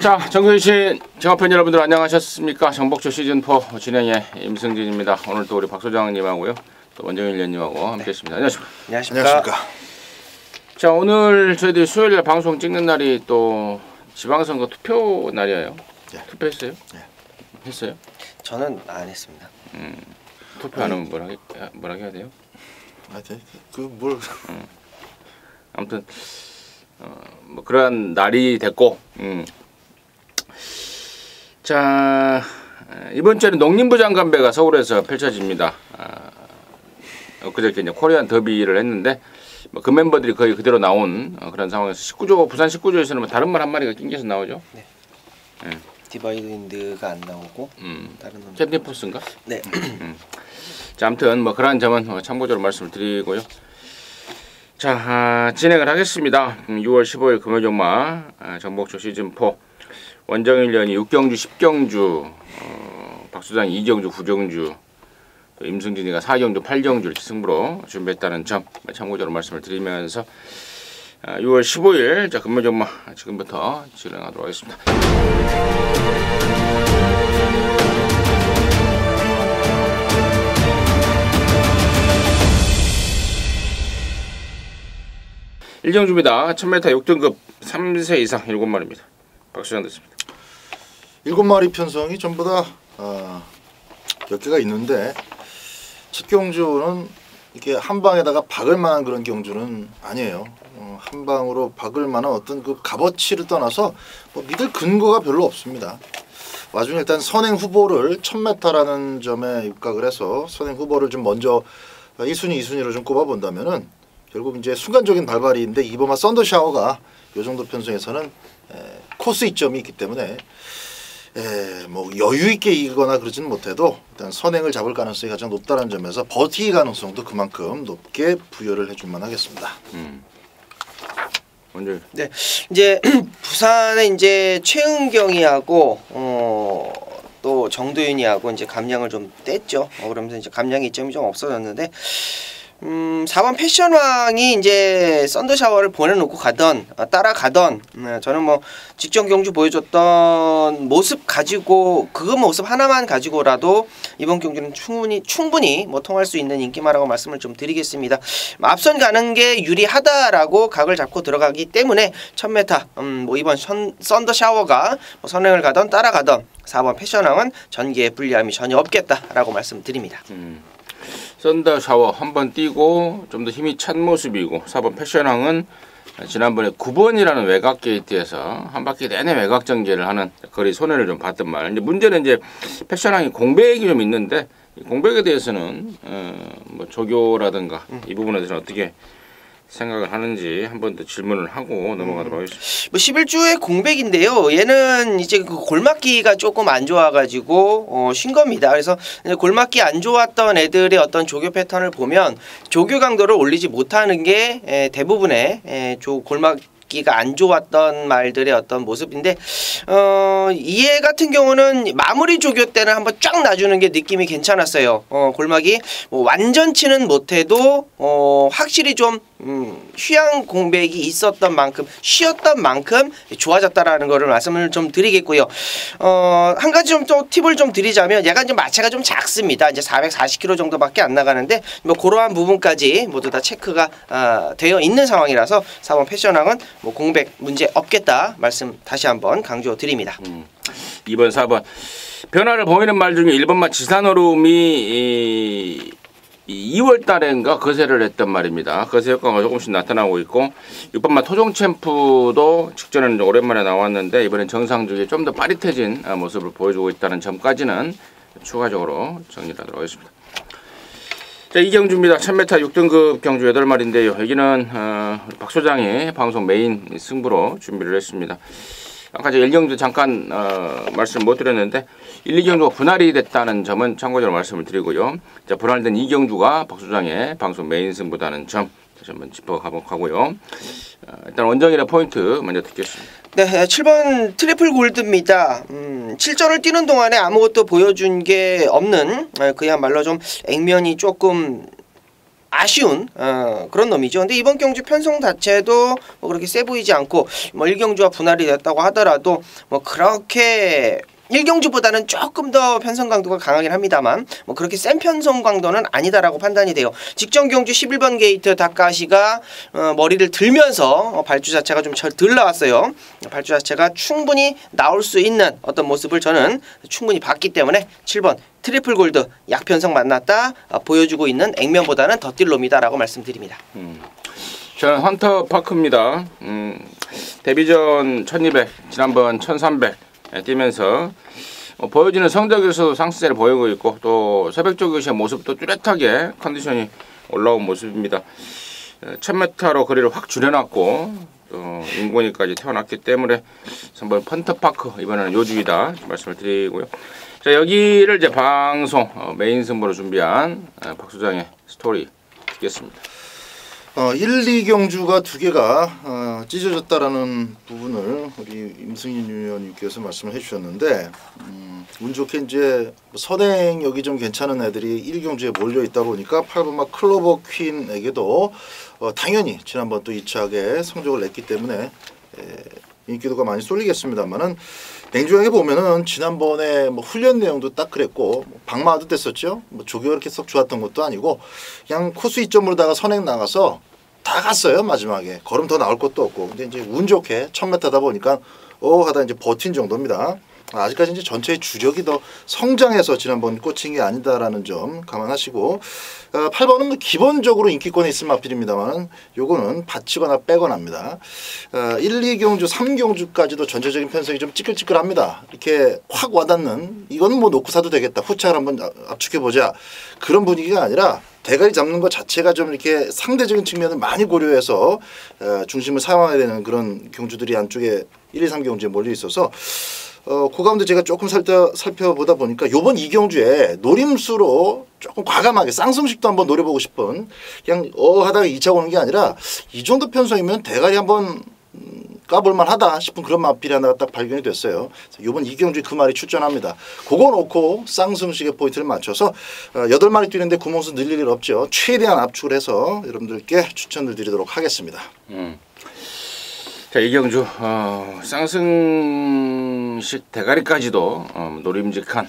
자, 정선신 정합팬 여러분들 안녕하셨습니까? 정복조 시즌4 진행의 임승진입니다. 오늘 또 우리 박 소장님하고요, 또 원정일 위원님하고 함께했습니다. 안녕하십니까? 안녕하십니까? 자, 오늘 저희들이 수요일날 방송 찍는 날이 또 지방선거 투표 날이에요. 네. 투표했어요? 네. 했어요? 저는 안 했습니다. 투표 안 하면 뭐라 해야 돼요? 하여튼 그뭘 아무튼 뭐 그런 날이 됐고, 자, 이번 주에는 농림부 장관배가 서울에서 펼쳐집니다. 엊그저께 이제 코리안 더비를 했는데 뭐 그 멤버들이 거의 그대로 나온 그런 상황에서 19조 부산 19조에서는 뭐 다른 말 한 마리가 낑겨서 나오죠. 네. 네. 디바이드가 안 나오고 다른 건 캡틴 포스인가? 네. 자, 아무튼 뭐 그러한 점은 참고적으로 말씀을 드리고요. 자, 진행을 하겠습니다. 6월 15일 금요일경마 정복조 시즌4 원정일 위원이 6경주 10경주, 박 소장이 2경주 9경주, 또 임승진이가 4경주 8경주 이렇게 승부로 준비했다는 점 참고적으로 말씀을 드리면서 6월 15일 자 금요일경마 지금부터 진행하도록 하겠습니다. 일경주입니다. 1000m 6등급 3세 이상 7마리입니다. 박수장 됐습니다. 7마리 편성이 전부 다 몇 개가 있는데 첫 경주는 이렇게 한 방에다가 박을 만한 그런 경주는 아니에요. 한 방으로 박을 만한 어떤 그 값어치를 떠나서 뭐 믿을 근거가 별로 없습니다. 와중에 일단 선행 후보를 1000m라는 점에 입각을 해서 선행 후보를 좀 먼저 1순위, 2순위로 좀 꼽아본다면은 결국 이제 순간적인 발발인데 이범아 썬더샤워가 이 정도 편성에서는 코스 이점이 있기 때문에 뭐 여유 있게 이기거나 그러지는 못해도 일단 선행을 잡을 가능성이 가장 높다는 점에서 버티기 가능성도 그만큼 높게 부여를 해줄만 하겠습니다. 먼저 네, 이제 부산에 이제 최은경이하고 또 정도윤이하고 이제 감량을 좀 뗐죠. 그러면서 이제 감량의 이점이 좀 없어졌는데. 4번 패션왕이 이제 썬더샤워를 보내놓고 가던 따라가던 저는 뭐 직전 경주 보여줬던 모습 가지고 그 모습 하나만 가지고라도 이번 경주는 충분히 뭐 통할 수 있는 인기마라고 말씀을 좀 드리겠습니다. 앞선 가는 게 유리하다라고 각을 잡고 들어가기 때문에 1000m 뭐 이번 썬더샤워가 뭐 선행을 가던 따라가던 4번 패션왕은 전개에 불리함이 전혀 없겠다라고 말씀드립니다. 썬더 샤워 한번 뛰고 좀 더 힘이 찬 모습이고 4번 패션왕은 지난번에 9번이라는 외곽 게이트에서 한 바퀴 내내 외곽 전개를 하는 거리 손해를 좀 봤던 말. 이제 문제는 이제 패션왕이 공백이 좀 있는데 이 공백에 대해서는 뭐 조교라든가 이 부분에 대해서는 어떻게 생각을 하는지 한 번 더 질문을 하고 넘어가도록 하겠습니다. 뭐 11주의 공백인데요. 얘는 이제 그 골막기가 조금 안 좋아가지고 쉰 겁니다. 그래서 골막기 안 좋았던 애들의 어떤 조교 패턴을 보면 조교 강도를 올리지 못하는 게 대부분의 골막기가 안 좋았던 말들의 어떤 모습인데 이해 같은 경우는 마무리 조교 때는 한번 쫙 놔주는 게 느낌이 괜찮았어요. 골막이 뭐 완전 치는 못해도 확실히 좀 휴양 공백이 있었던 만큼 쉬었던 만큼 좋아졌다라는 거를 말씀을 좀 드리겠고요. 한 가지 좀 또 팁을 좀 드리자면 약간 좀 마체가 좀 작습니다. 이제 440kg 정도밖에 안 나가는데 뭐 그러한 부분까지 모두 다 체크가 되어 있는 상황이라서 4번 패션왕은 뭐 공백 문제 없겠다 말씀 다시 한번 강조 드립니다. 2번 4번 변화를 보이는 말 중에 1번만 지산오름이 2월 달인가 거세를 했던 말입니다. 거세 효과가 조금씩 나타나고 있고 6번만 토종 챔프도 직전에는 오랜만에 나왔는데 이번엔 정상적이 좀 더 빠릿해진 모습을 보여주고 있다는 점까지는 추가적으로 정리를 하도록 하겠습니다. 자, 이경주입니다. 1000m 6등급 경주 8마리인데요. 여기는 박 소장이 방송 메인 승부로 준비를 했습니다. 아까 제가 1경주 잠깐 말씀 못 드렸는데 1, 2경주가 분할이 됐다는 점은 참고적으로 말씀을 드리고요. 자, 분할된 2경주가 박 소장의 방송 메인 승부다는 점 다시 한번 짚어가고요. 일단 원정일의 포인트 먼저 듣겠습니다. 네, 7번 트리플 골드입니다. 7전을 뛰는 동안에 아무것도 보여준 게 없는 그야말로 좀 액면이 조금 아쉬운 그런 놈이죠. 근데 이번 경주 편성 자체도 뭐 그렇게 세 보이지 않고 뭐 1경주와 분할이 됐다고 하더라도 뭐 그렇게 1경주보다는 조금 더 편성 강도가 강하긴 합니다만 뭐 그렇게 센 편성 강도는 아니다라고 판단이 돼요. 직전 경주 11번 게이트 다카시가 머리를 들면서 발주 자체가 좀 덜 나왔어요. 발주 자체가 충분히 나올 수 있는 어떤 모습을 저는 충분히 봤기 때문에 7번 트리플 골드 약편성 만났다 보여주고 있는 액면보다는 더 뛸 놈이다라고 말씀드립니다. 저는 헌터 파크입니다. 데뷔전 1200, 지난번 1300 뛰면서 보여지는 성적에서도 상승세를 보이고 있고 또 새벽적의 모습도 뚜렷하게 컨디션이 올라온 모습입니다. 1000m로 거리를 확 줄여놨고 또 인공위까지 태워놨기 때문에 한번 헌터파크 이번에는 요주이다 말씀을 드리고요. 자, 여기를 이제 방송 메인 승부로 준비한 박 소장의 스토리 듣겠습니다. 1, 2경주가 두 개가 찢어졌다라는 부분을 우리 임승인 위원님께서 말씀을 해주셨는데 운 좋게 이제 선행력이 좀 괜찮은 애들이 1경주에 몰려 있다 보니까 8번마 클로버 퀸에게도 당연히 지난번 또 2차하게 성적을 냈기 때문에 인기도가 많이 쏠리겠습니다만은 냉정하게 보면은 지난번에 뭐 훈련 내용도 딱 그랬고 방마도 됐었죠. 뭐 조교가 그렇게 썩 좋았던 것도 아니고 그냥 코스 이점으로다가 선행 나가서 다 갔어요. 마지막에 걸음 더 나올 것도 없고 근데 이제 운 좋게 1000m다 보니까 하다 이제 버틴 정도입니다. 아직까지 이제 전체의 주력이 더 성장해서 지난번 꽂힌 게 아니다라는 점 감안하시고 8번은 뭐 기본적으로 인기권에 있을 마필입니다만 요거는 받치거나 빼거나입니다. 1, 2경주, 3경주까지도 전체적인 편성이 좀 찌끌찌끌합니다. 이렇게 확 와닿는 이거는 뭐 놓고 사도 되겠다. 후차를 한번 압축해보자. 그런 분위기가 아니라 대가리 잡는 것 자체가 좀 이렇게 상대적인 측면을 많이 고려해서 중심을 사용해야 되는 그런 경주들이 안쪽에 1, 2, 3경주에 몰려 있어서 그 가운데 제가 조금 살펴보다 보니까 요번 2경주에 노림수로 조금 과감하게 쌍승식도 한번 노려보고 싶은 그냥 하다가 2차 오는 게 아니라 이 정도 편성이면 대가리 한번 까볼만 하다 싶은 그런 마필이 하나가 딱 발견이 됐어요. 요번 2경주에 그 말이 출전합니다. 그거 놓고 쌍승식의 포인트를 맞춰서 8마리 뛰는데 구멍수 늘릴 일 없죠. 최대한 압축을 해서 여러분들께 추천을 드리도록 하겠습니다. 자, 이경주 쌍승식 대가리까지도 노림직한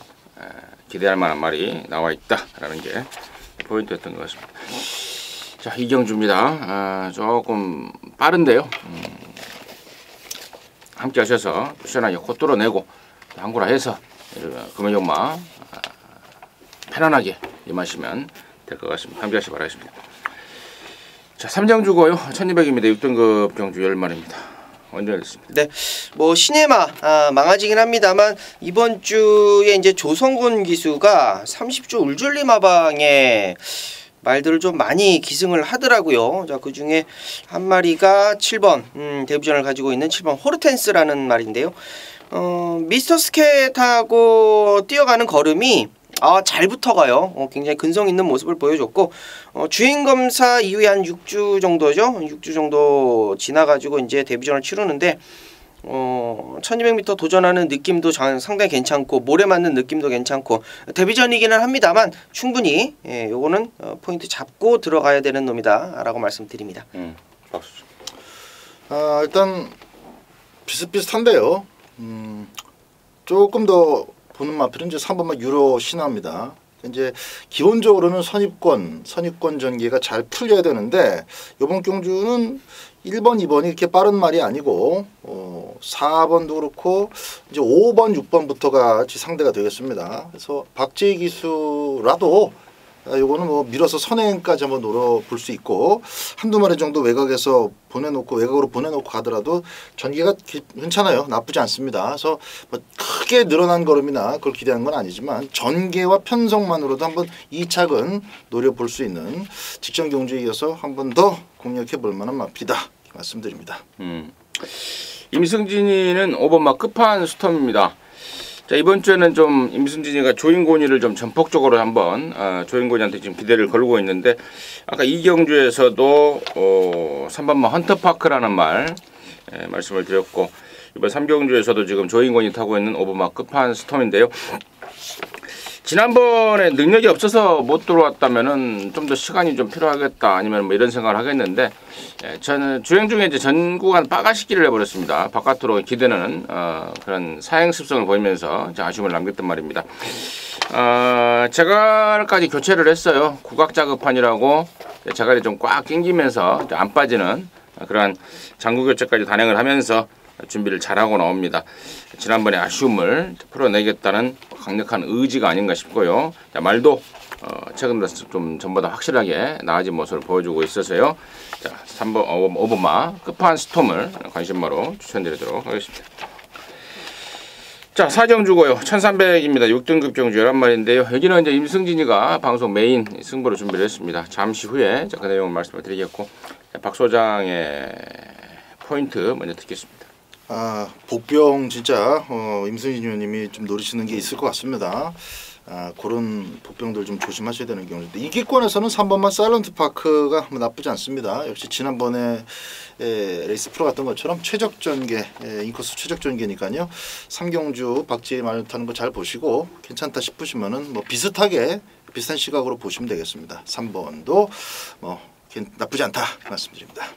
기대할 만한 말이 나와 있다라는 게 포인트였던 것 같습니다. 자, 이경주입니다. 조금 빠른데요. 함께 하셔서 시원하게 코 뚫어내고 한구라 해서 금요일마 편안하게 임하시면 될 것 같습니다. 함께 하시기 바라겠습니다. 자, 3장주고요. 1200입니다. 6등급 경주 10마리입니다. 언제 됐습니다. 네, 뭐 시네마 망아지긴 합니다만 이번 주에 이제 조성곤 기수가 30조 울줄리 마방에 말들을 좀 많이 기승을 하더라고요. 자, 그 중에 한 마리가 7번 데뷔전을 가지고 있는 7번 호르텐스라는 말인데요. 미스터 스케트하고 뛰어가는 걸음이 잘 붙어가요. 굉장히 근성 있는 모습을 보여줬고 주행 검사 이후에 한 6주 정도죠. 6주 정도 지나가지고 이제 데뷔전을 치르는데 1200m 도전하는 느낌도 상당히 괜찮고 모래 맞는 느낌도 괜찮고 데뷔전이기는 합니다만 충분히 요거는 포인트 잡고 들어가야 되는 놈이다 라고 말씀드립니다. 박수. 일단 비슷비슷한데요. 조금 더 보는 마필은 이제 3번만 유로 신화입니다. 이제 기본적으로는 선입권 전개가 잘 풀려야 되는데 이번 경주는 1번, 2번이 이렇게 빠른 말이 아니고 4번도 그렇고 이제 5번, 6번부터가 상대가 되겠습니다. 그래서 박재희 기수라도 요거는 뭐 밀어서 선행까지 한번 노려볼 수 있고 한두 마리 정도 외곽으로 보내놓고 가더라도 전개가 괜찮아요. 나쁘지 않습니다. 그래서 뭐 크게 늘어난 걸음이나 그걸 기대하는 건 아니지만 전개와 편성만으로도 한번 2착은 노려볼 수 있는 직전 경주에 이어서 한 번 더 공략해볼 만한 마피다 말씀드립니다. 임승진이는 5번마 끝판 스톰입니다. 자, 이번 주에는 좀 임승진이가 조인곤이를 좀 전폭적으로 한번 조인곤이한테 지금 기대를 걸고 있는데 아까 이 경주에서도 3번마 헌터파크라는 말씀을 드렸고 이번 3경주에서도 지금 조인곤이 타고 있는 5번마 끝판 스톰인데요. 지난번에 능력이 없어서 못 들어왔다면은 좀 더 시간이 좀 필요하겠다 아니면 뭐 이런 생각을 하겠는데 저는 주행 중에 이제 전 구간 빠가시기를 해버렸습니다. 바깥으로 기대는 그런 사행 습성을 보이면서 이제 아쉬움을 남겼단 말입니다. 제갈까지 교체를 했어요. 국악 작업판이라고 제갈이 좀 꽉 낑기면서 안 빠지는 그러한 장구 교체까지 단행을 하면서 준비를 잘하고 나옵니다. 지난번에 아쉬움을 풀어내겠다는 강력한 의지가 아닌가 싶고요. 자, 말도 최근 들어서 좀 전보다 확실하게 나아진 모습을 보여주고 있어서요. 자, 3번 오버마 끝판 스톰을 관심마로 추천드리도록 하겠습니다. 자, 사정주고요. 1300입니다. 6등급 경주 11마리인데요. 여기는 이제 임승진이가 방송 메인 승부로 준비를 했습니다. 잠시 후에 그 내용을 말씀을 드리겠고, 박 소장의 포인트 먼저 듣겠습니다. 복병 진짜 임승진 의원님이 좀 노리시는 게 있을 것 같습니다. 그런 복병들 좀 조심하셔야 되는 경우인데 이기권에서는 3번만 사일런트 파크가 나쁘지 않습니다. 역시 지난번에 레이스 프로 갔던 것처럼 최적전개 인코스 최적전개니까요. 3경주 박지혜 말 타는 거 잘 보시고 괜찮다 싶으시면은 뭐 비슷한 시각으로 보시면 되겠습니다. 3번도 나쁘지 않다 말씀드립니다.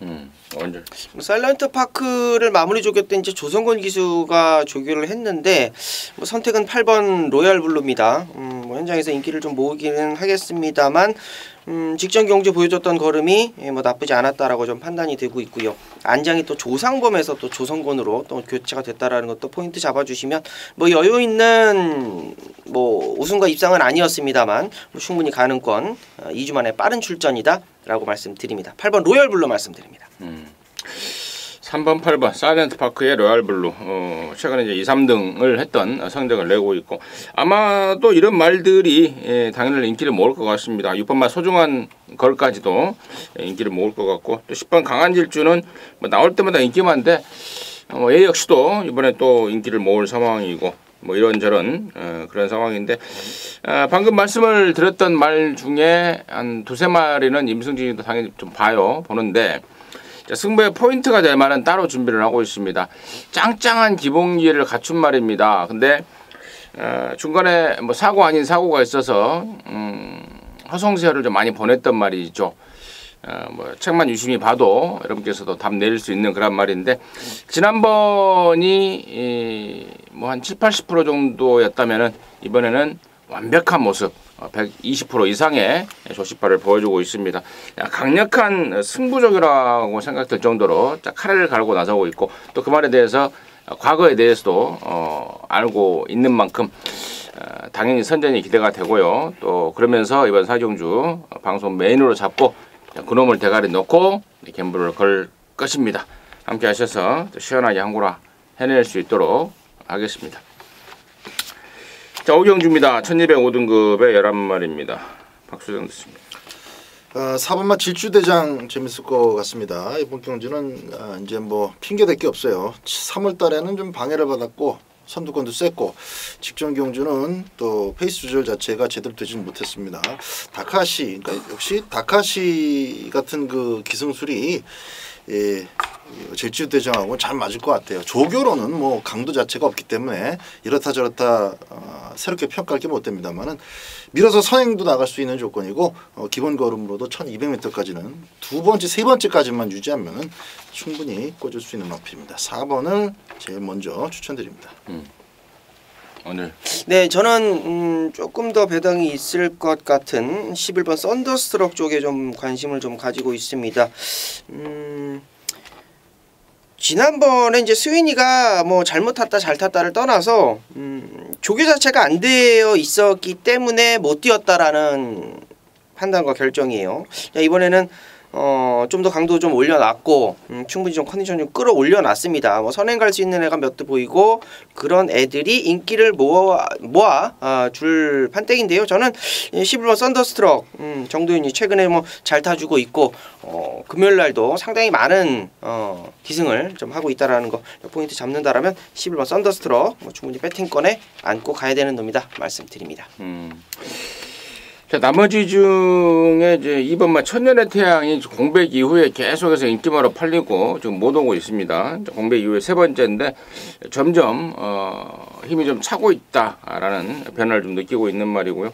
언제? 사일런트 파크를 마무리 조겼던 이제 조성권 기수가 조교를 했는데 선택은 8번 로얄 블루입니다. 현장에서 인기를 좀 모으기는 하겠습니다만 직전 경주 보여줬던 걸음이 나쁘지 않았다라고 좀 판단이 되고 있고요. 안장이 또 조상범에서 또 조성권으로 또 교체가 됐다라는 것도 포인트 잡아주시면 여유 있는 우승과 입상은 아니었습니다만 충분히 가능권 2주 만에 빠른 출전이다라고 말씀드립니다. 8번 로얄 블루 말씀드립니다. 3번, 8번 사일런트 파크의 로얄 블루 최근에 이제 2, 3등을 했던 성적을 내고 있고 아마도 이런 말들이 당연히 인기를 모을 것 같습니다. 6번만 소중한 걸까지도 인기를 모을 것 같고 또 10번 강한 질주는 나올 때마다 인기만데 얘 역시도 이번에 또 인기를 모을 상황이고 이런저런 그런 상황인데 방금 말씀을 드렸던 말 중에 한 두세 마리는 임승진이도 당연히 좀 보는데 승부의 포인트가 될 만한 따로 준비를 하고 있습니다. 짱짱한 기본기를 갖춘 말입니다. 근데 중간에 사고 아닌 사고가 있어서 허송세월을 좀 많이 보냈던 말이죠. 책만 유심히 봐도 여러분께서도 답 내릴 수 있는 그런 말인데 지난번이 한 7, 80% 정도였다면은 이번에는 완벽한 모습 120% 이상의 조시파를 보여주고 있습니다. 강력한 승부적이라고 생각될 정도로 칼을 갈고 나서고 있고 또 그 말에 대해서 과거에 대해서도 알고 있는 만큼 당연히 선전이 기대가 되고요. 또 그러면서 이번 사경주 방송 메인으로 잡고 그놈을 대가리 놓고 갬블을 걸 것입니다. 함께 하셔서 시원하게 한구라 해낼 수 있도록 하겠습니다. 자, 오경주입니다. 1205등급의 11마리입니다. 박수정 듣습니다. 4번마 질주대장 재밌을 것 같습니다. 이번 경주는 이제 핑계댈 게 없어요. 3월 달에는 좀 방해를 받았고 선두권도 셌고 직전 경주는 또 페이스 조절 자체가 제대로 되지는 못했습니다. 다카시, 그러니까 역시 다카시 같은 그 기승술이 질주대장하고 잘 맞을 것 같아요. 조교로는 강도 자체가 없기 때문에 이렇다 저렇다 새롭게 평가할 게 못 됩니다만은 밀어서 선행도 나갈 수 있는 조건이고 기본 걸음으로도 1200m까지는 두 번째, 세 번째까지만 유지하면은 충분히 꽂을 수 있는 마필입니다. 4번을 제일 먼저 추천드립니다. 오늘 네, 저는 조금 더 배당이 있을 것 같은 11번 썬더스트럭 쪽에 좀 관심을 좀 가지고 있습니다. 지난번에 이제 스위니가 잘못 탔다 잘 탔다를 떠나서 조교 자체가 안 되어 있었기 때문에 못 뛰었다라는 판단과 결정이에요. 이번에는 좀 더 강도 좀 올려놨고 충분히 좀 컨디션 좀 끌어올려놨습니다. 선행 갈 수 있는 애가 몇 대 보이고 그런 애들이 인기를 모아 줄 판때기인데요. 저는 11번 썬더스트럭 정도윤이 최근에 잘 타주고 있고 금요일 날도 상당히 많은 기승을 좀 하고 있다라는 거 포인트 잡는다라면 11번 썬더스트럭 충분히 배팅권에 안고 가야 되는 놈이다 말씀드립니다. 자, 나머지 중에 이제 이번만 천년의 태양이 공백 이후에 계속해서 인기마로 팔리고 지금 못 오고 있습니다. 공백 이후에 세 번째인데 점점 힘이 좀 차고 있다라는 변화를 좀 느끼고 있는 말이고요.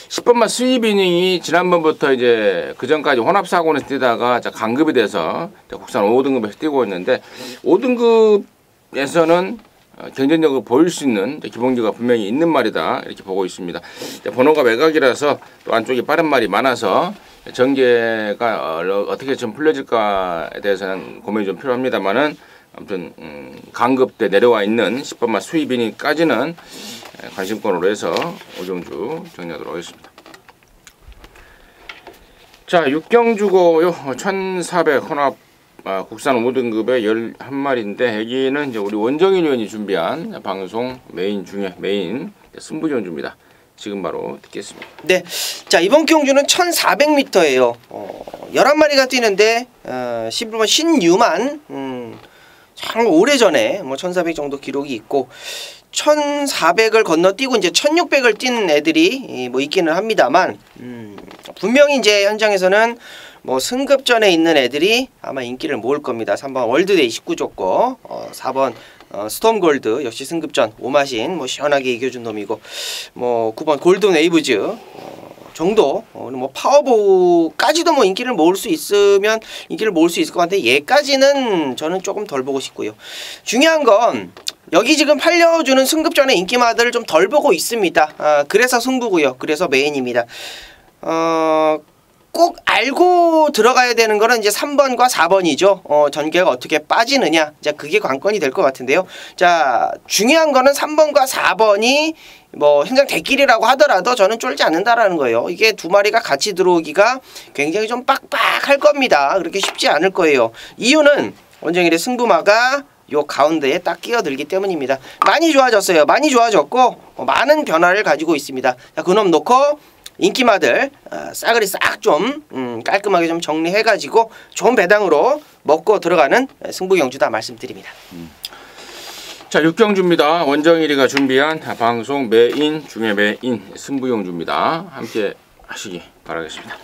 10번마 스윕 이닝이 지난번부터 이제 그 전까지 혼합 사고에서 뛰다가 강급이 돼서 국산 5등급에서 뛰고 있는데 5등급에서는 경쟁력을 보일 수 있는 기본기가 분명히 있는 말이다 이렇게 보고 있습니다. 번호가 외곽이라서 또 안쪽에 빠른 말이 많아서 전개가 어떻게 좀 풀려질까에 대해서는 고민이 좀 필요합니다만은 아무튼 강급 때 내려와 있는 10번마 스윕이닝까지는 관심권으로 해서 오종주 정리하도록 하겠습니다. 자, 6경주고요. 1400 혼합 국산 5등급의 11마리인데 여기는 이제 우리 원정인 의원이 준비한 방송 메인 중에 메인 승부전주입니다. 지금 바로 듣겠습니다. 네. 자, 이번 경주는 1400m예요. 11마리가 뛰는데 11번 신유만 참 오래전에 뭐 1400 정도 기록이 있고 1400을 건너뛰고 이제 1600을 뛴 애들이 뭐 있기는 합니다만 분명히 이제 현장에서는 뭐 승급전에 있는 애들이 아마 인기를 모을 겁니다. 3번 월드데이 19조 4번 스톰골드 역시 승급전 오마신 뭐 시원하게 이겨준 놈이고 뭐 9번 골든 웨이브즈 정도 뭐 파워보까지도 뭐 인기를 모을 수 있으면 인기를 모을 수 있을 것 같은데 얘까지는 저는 조금 덜 보고 싶고요. 중요한 건 여기 지금 팔려주는 승급전의 인기마들을 좀 덜 보고 있습니다. 그래서 승부고요. 그래서 메인입니다. 꼭 알고 들어가야 되는 거는 이제 3번과 4번이죠. 전개가 어떻게 빠지느냐. 자, 그게 관건이 될 것 같은데요. 자, 중요한 거는 3번과 4번이 뭐 현장 대길이라고 하더라도 저는 쫄지 않는다라는 거예요. 이게 두 마리가 같이 들어오기가 굉장히 좀 빡빡할 겁니다. 그렇게 쉽지 않을 거예요. 이유는 원정일의 승부마가 요 가운데에 딱 끼어들기 때문입니다. 많이 좋아졌어요. 많이 좋아졌고 많은 변화를 가지고 있습니다. 자, 그놈 놓고 인기마들 싸그리 싹 좀 깔끔하게 좀 정리해가지고 좋은 배당으로 먹고 들어가는 승부경주다 말씀드립니다. 자, 6경주입니다. 원정일이가 준비한 방송 메인 중에 메인 승부경주입니다. 함께 하시기 바라겠습니다.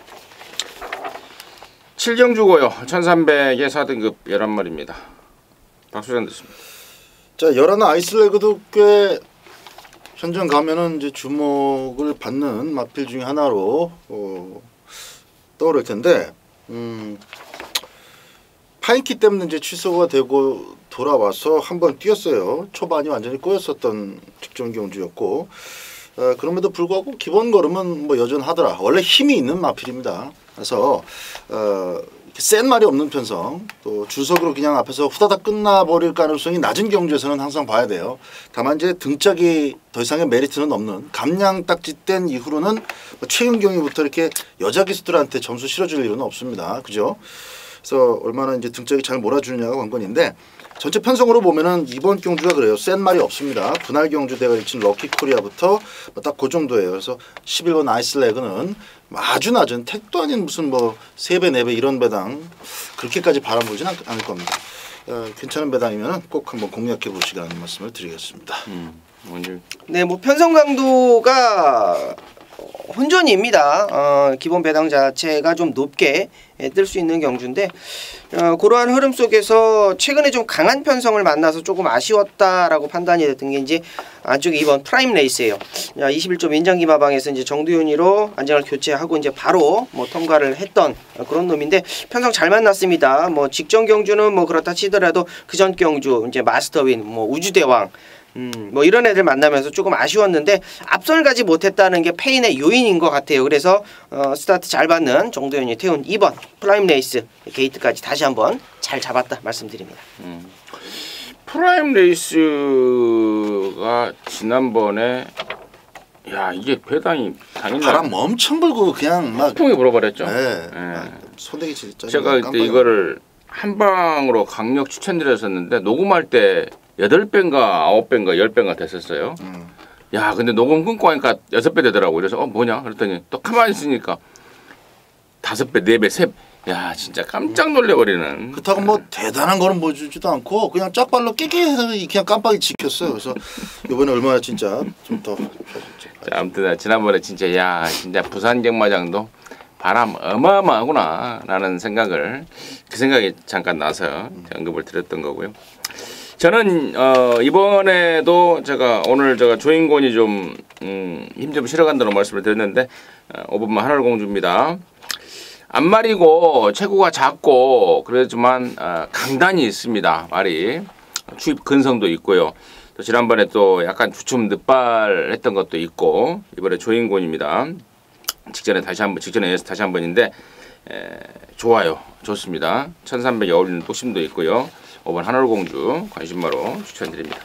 7경주고요. 1300의 4등급 11마리입니다. 박수장 듣습니다. 자, 11 아이슬레그도 꽤 현장 가면은 이제 주목을 받는 마필 중에 하나로 떠오를 텐데 파인키 때문에 이제 취소가 되고 돌아와서 한번 뛰었어요. 초반이 완전히 꼬였었던 직전 경주였고 그럼에도 불구하고 기본 걸음은 뭐 여전하더라. 원래 힘이 있는 마필입니다. 그래서 센 말이 없는 편성, 또 줄석으로 그냥 앞에서 후다닥 끝나버릴 가능성이 낮은 경주에서는 항상 봐야 돼요. 다만 이제 등짝이 더 이상의 메리트는 없는 감량 딱지 뗀 이후로는 뭐 최근 경기부터 이렇게 여자 기수들한테 점수 실어줄 일은 없습니다. 그죠? 그래서 얼마나 이제 등짝이 잘 몰아주느냐가 관건인데 전체 편성으로 보면은 이번 경주가 그래요. 센 말이 없습니다. 분할 경주 대회를 친 럭키 코리아부터 딱 그 정도예요. 그래서 11번 아이슬레그는 아주 낮은 택도 아닌 무슨 뭐 3배 4배 이런 배당 그렇게까지 바라보진 않을 겁니다. 괜찮은 배당이면 꼭 한번 공략해 보시라는 말씀을 드리겠습니다. 네, 뭐 편성 강도가 혼전입니다. 기본 배당 자체가 좀 높게 뜰 수 있는 경주인데 그러한 흐름 속에서 최근에 좀 강한 편성을 만나서 조금 아쉬웠다라고 판단이 됐던 게 이제 안쪽에 이번 프라임 레이스예요. 21조 민장기마방에서 이제 정두윤이로 안장을 교체하고 이제 바로 뭐 통과를 했던 그런 놈인데 편성 잘 만났습니다. 뭐 직전 경주는 뭐 그렇다 치더라도 그전 경주 이제 마스터윈, 뭐 우주대왕 뭐 이런 애들 만나면서 조금 아쉬웠는데 앞선을 가지 못했다는 게 패인의 요인인 것 같아요. 그래서 스타트 잘 받는 정도현이 태운 2번 프라임 레이스 게이트까지 다시 한번 잘 잡았다 말씀드립니다. 프라임 레이스가 지난번에 야 이게 배당이 당일날 바람 엄청 불고 그냥 막 폭풍이 불어버렸죠. 네. 네. 소대기 진짜 제가 그때 이거를 한방으로 강력 추천드렸었는데 녹음할 때 8배인가 9배인가 10배인가 됐었어요. 야 근데 녹음 끊고 하니까 6배 되더라고. 그래서 뭐냐 그랬더니 또 가만히 있으니까 5배 4배 3배 야 진짜 깜짝 놀래버리는. 그렇다고 뭐 대단한 거는 보여주지도 않고 그냥 짝발로 깨끗해서 그냥 깜빡이 지켰어요. 그래서 이번에 얼마나 진짜 좀 더 자, 아무튼 지난번에 진짜 부산 경마장도 바람 어마어마하구나라는 그 생각이 잠깐 나서 언급을 드렸던 거고요. 저는 이번에도 오늘 조인권이 좀 힘 좀 실어간다는 말씀을 드렸는데 5번만 하늘공주입니다. 앞말이고 체구가 작고 그렇지만 강단이 있습니다. 말이 추입 근성도 있고요. 또 지난번에 또 약간 주춤 늦발했던 것도 있고 이번에 조인권입니다. 직전에 이어서 다시 한번인데 좋아요. 좋습니다. 1300에 어울리는 뚝심도 있고요. 5번 하늘공주 관심마로 추천드립니다.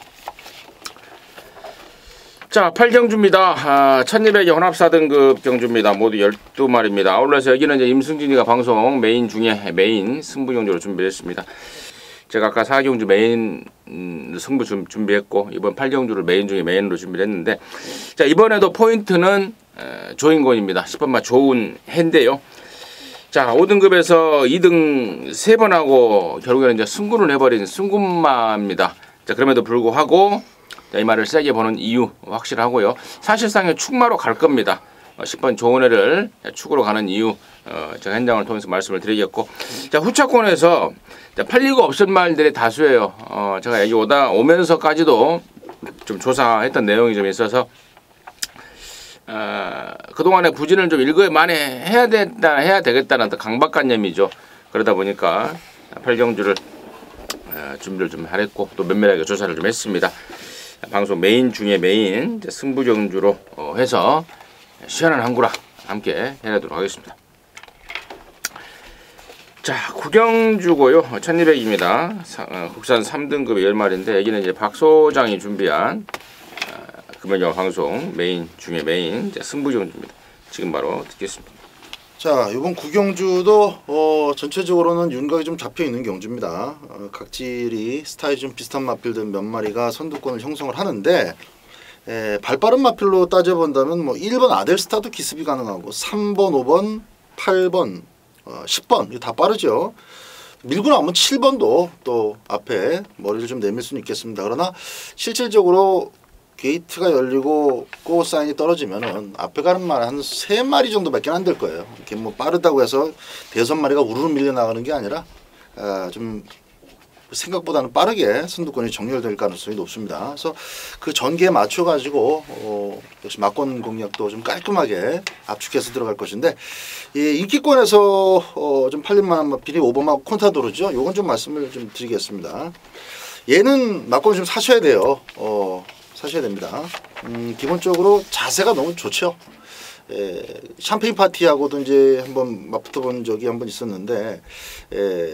자, 8경주입니다. 1200의 혼합 4등급 경주입니다. 모두 12마리입니다. 아울러서 여기는 이제 임승진이가 방송 메인 중에 메인 승부 경주로 준비했습니다. 제가 아까 4경주 메인 승부 준비했고 이번 8경주를 메인 중에 메인으로 준비를 했는데 자, 이번에도 포인트는 조인권입니다. 10번마 좋은 해인데요. 자, 5등급에서 2등 3번 하고 결국에는 이제 승군을 해버린 승군마입니다. 자, 그럼에도 불구하고 이 말을 세게 보는 이유 확실하고요. 사실상의 축마로 갈 겁니다. 10번 좋은 애를 축으로 가는 이유 제가 현장을 통해서 말씀을 드리겠고 자, 후차권에서 팔리고 없을 말들이 다수예요. 제가 여기 오면서까지도 좀 조사했던 내용이 좀 있어서 그동안의 부진을 좀 일거에 만회해야 되겠다는 강박관념이죠. 그러다 보니까 8경주를 준비를 좀 하랬고 또 면밀하게 조사를 좀 했습니다. 방송 메인 중에 메인 승부경주로 해서 시원한 항구라 함께 해내도록 하겠습니다. 자, 9경주고요. 1200입니다. 국산 3등급의 10마리인데 여기는 이제 박 소장이 준비한 금연영 방송 메인 중에 메인 승부경주입니다. 지금 바로 듣겠습니다. 자, 이번 9경주도 전체적으로는 윤곽이 좀 잡혀 있는 경주입니다. 각질이 스타일이 좀 비슷한 마필들 몇 마리가 선두권을 형성을 하는데 발빠른 마필로 따져본다면 뭐 1번 아델스타도 기습이 가능하고 3번, 5번, 8번, 10번 이거 다 빠르죠. 밀고 나면 7번도 또 앞에 머리를 좀 내밀 수는 있겠습니다. 그러나 실질적으로 게이트가 열리고 고 사인이 떨어지면은 앞에 가는 말 한 3마리 정도밖에 안 될 거예요. 이렇게 뭐 빠르다고 해서 5마리가 우르르 밀려 나가는 게 아니라 좀 생각보다는 빠르게 선두권이 정렬될 가능성이 높습니다. 그래서 그 전개에 맞춰 가지고 역시 막권 공략도 좀 깔끔하게 압축해서 들어갈 것인데 이 인기권에서 좀 팔릴만한 마필이 5번하고 콘타도르죠. 요건 좀 말씀을 좀 드리겠습니다. 얘는 막권을 좀 사셔야 돼요. 사셔야 됩니다. 기본적으로 자세가 너무 좋죠. 샴페인 파티하고도 이제 한번 맞붙어본 적이 한번 있었는데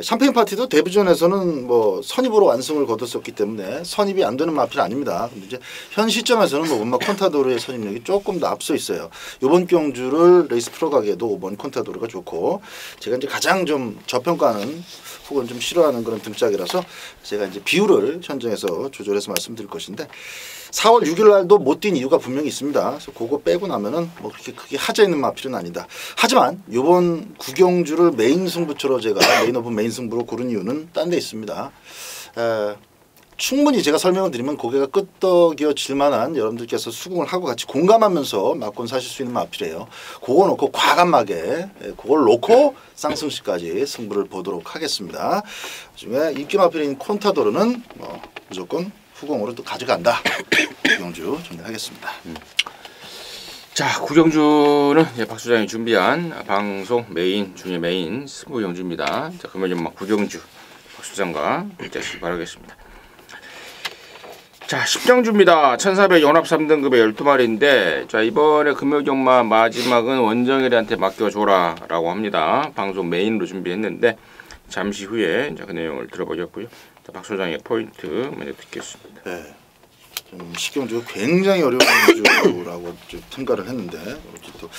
샴페인 파티도 데뷔전에서는 뭐 선입으로 완승을 거뒀었기 때문에 선입이 안 되는 마필 아닙니다. 근데 이제 현 시점에서는 뭐 음악 콘타도르의 선입력이 조금 더 앞서 있어요. 이번 경주를 레이스 프로 가기에도 5번 콘타도르가 좋고 제가 이제 가장 좀 저평가하는 혹은 좀 싫어하는 그런 등짝이라서 제가 이제 비율을 현장에서 조절해서 말씀드릴 것인데 4월 6일 날도 못 뛴 이유가 분명히 있습니다. 그래서 그거 빼고 나면은 뭐 그렇게 크게 하자 있는 마필은 아니다. 하지만 이번 9경주를 메인 승부처로 제가 메인 오브 메인 승부로 고른 이유는 딴 데 있습니다. 충분히 제가 설명을 드리면 고개가 끄덕여질 만한 여러분들께서 수긍을 하고 같이 공감하면서 막권 사실 수 있는 마필이에요. 그거 놓고 과감하게 그걸 놓고 쌍승시까지 승부를 보도록 하겠습니다. 중에 인기 마필인 콘타도르는 무조건 후공으로 또 가져간다. 9경주 정리하겠습니다. 자, 9경주는 박 소장이 준비한 방송 메인 중에 메인 승부 경주입니다. 자, 그러면 9경주 박 소장과 일자씩 바라겠습니다. 자, 10경주입니다. 1400 연합 3등급의 12마리인데 자, 이번에 금요경마 마지막은 원정일이한테 맡겨줘라 라고 합니다. 방송 메인으로 준비했는데 잠시 후에 자, 그 내용을 들어보겠고요. 자, 박 소장의 포인트 먼저 듣겠습니다. 네. 좀 10경주가 굉장히 어려운 경주라고 좀 평가를 했는데 또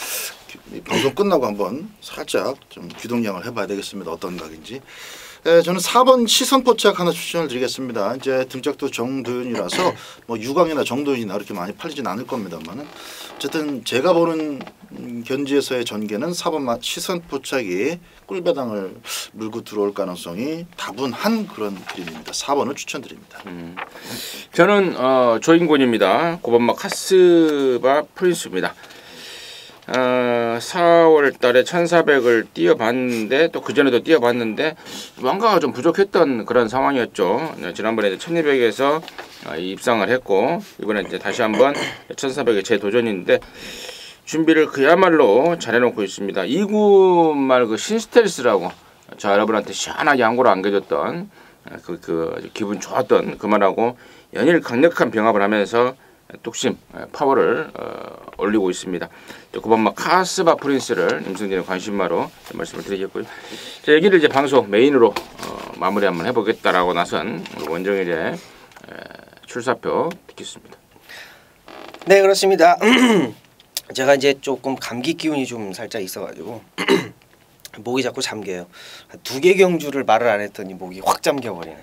이 방송 끝나고 한번 살짝 좀 귀동냥을 해봐야 되겠습니다. 어떤 각인지. 저는 4번 시선 포착 하나 추천을 드리겠습니다. 이제 등짝도 정도윤이라서 뭐 유광이나 정도윤이나 그렇게 많이 팔리진 않을 겁니다만은 어쨌든 제가 보는 견지에서의 전개는 4번 시선 포착이 꿀배당을 물고 들어올 가능성이 다분한 그런 그림입니다. 4번을 추천드립니다. 저는 조인곤입니다. 9번마 카스바 프린스입니다. 4월 달에 1400을 뛰어봤는데 또 그전에도 뛰어봤는데 뭔가가 좀 부족했던 그런 상황이었죠. 지난번에 1200에서 입상을 했고 이번에 이제 다시 한번 1400에 재도전인데 준비를 그야말로 잘해놓고 있습니다. 2군말 그 신스텔스라고 저 여러분한테 시원하게 양고를 안겨줬던 그 기분 좋았던 그만하고 연일 강력한 병합을 하면서 뚝심 파워를 올리고 있습니다. 9번마 카스바 프린스를 임승진의 관심마로 말씀을 드리겠고요. 자, 여기를 이제 방송 메인으로 마무리 한번 해보겠다라고 나선 원정일의 출사표 듣겠습니다. 네, 그렇습니다. 제가 이제 조금 감기 기운이 좀 살짝 있어가지고 목이 자꾸 잠겨요. 2개 경주를 말을 안 했더니 목이 확 잠겨버리네.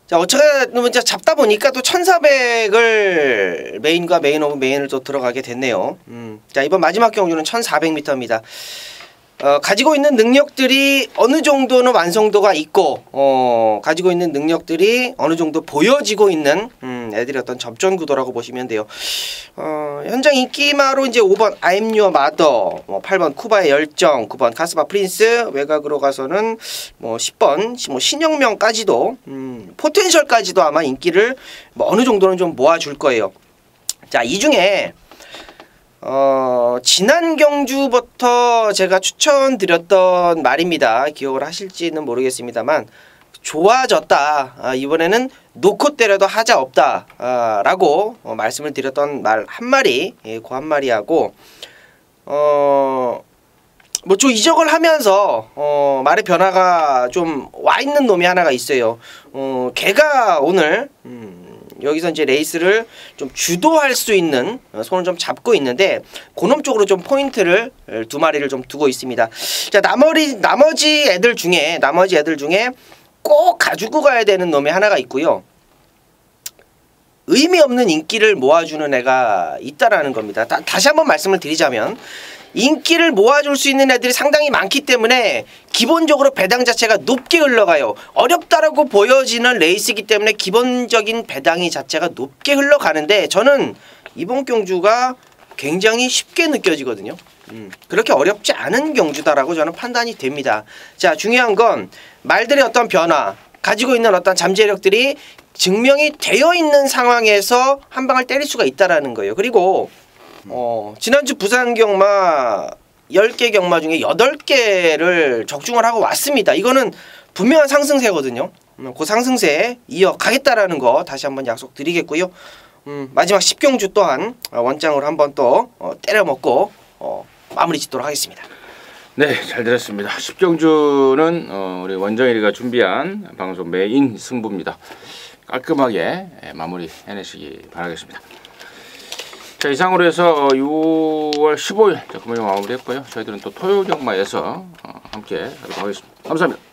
자, 어차피 잡다 보니까 또 1400을 메인과 메인 오브 메인을 또 들어가게 됐네요. 자, 이번 마지막 경주는 1400m입니다. 가지고 있는 능력들이 어느 정도는 완성도가 있고 가지고 있는 능력들이 어느 정도 보여지고 있는 애들이 어떤 접전 구도라고 보시면 돼요. 현장 인기마로 이제 5번 I'm Your Mother, 8번 쿠바의 열정, 9번 카스바 프린스, 외곽으로 가서는 뭐 10번 뭐 신혁명까지도 포텐셜까지도 아마 인기를 뭐 어느 정도는 좀 모아줄 거예요. 자, 이 중에 지난 경주부터 제가 추천드렸던 말입니다. 기억을 하실지는 모르겠습니다만 좋아졌다. 이번에는 놓고 때려도 하자 없다. 라고 말씀을 드렸던 말 한마리, 그 한마리하고 뭐 좀 이적을 하면서 말의 변화가 좀 와 있는 놈이 하나가 있어요. 걔가 오늘 여기서 이제 레이스를 좀 주도할 수 있는 손을 좀 잡고 있는데 그놈 쪽으로 좀 포인트를 2마리를 좀 두고 있습니다. 자, 나머지 애들 중에 꼭 가지고 가야 되는 놈이 하나가 있고요. 의미 없는 인기를 모아주는 애가 있다라는 겁니다. 다시 한번 말씀을 드리자면 인기를 모아줄 수 있는 애들이 상당히 많기 때문에 기본적으로 배당 자체가 높게 흘러가요. 어렵다라고 보여지는 레이스이기 때문에 기본적인 배당이 자체가 높게 흘러가는데 저는 이번 경주가 굉장히 쉽게 느껴지거든요. 그렇게 어렵지 않은 경주다라고 저는 판단이 됩니다. 자, 중요한 건 말들의 어떤 변화, 가지고 있는 어떤 잠재력들이 증명이 되어 있는 상황에서 한 방을 때릴 수가 있다라는 거예요. 그리고 지난주 부산 경마 10개 경마 중에 8개를 적중을 하고 왔습니다. 이거는 분명한 상승세거든요. 그 상승세에 이어가겠다라는 거 다시 한번 약속드리겠고요. 마지막 10경주 또한 원장으로 한번 또 때려먹고 마무리 짓도록 하겠습니다. 네, 잘 들었습니다. 10경주는 우리 원정일이가 준비한 방송 메인 승부입니다. 깔끔하게 마무리 해내시기 바라겠습니다. 자, 이상으로 해서 6월 15일 금요일 마무리했고요. 저희들은 또 토요 경마에서 함께 하도록 하겠습니다. 감사합니다.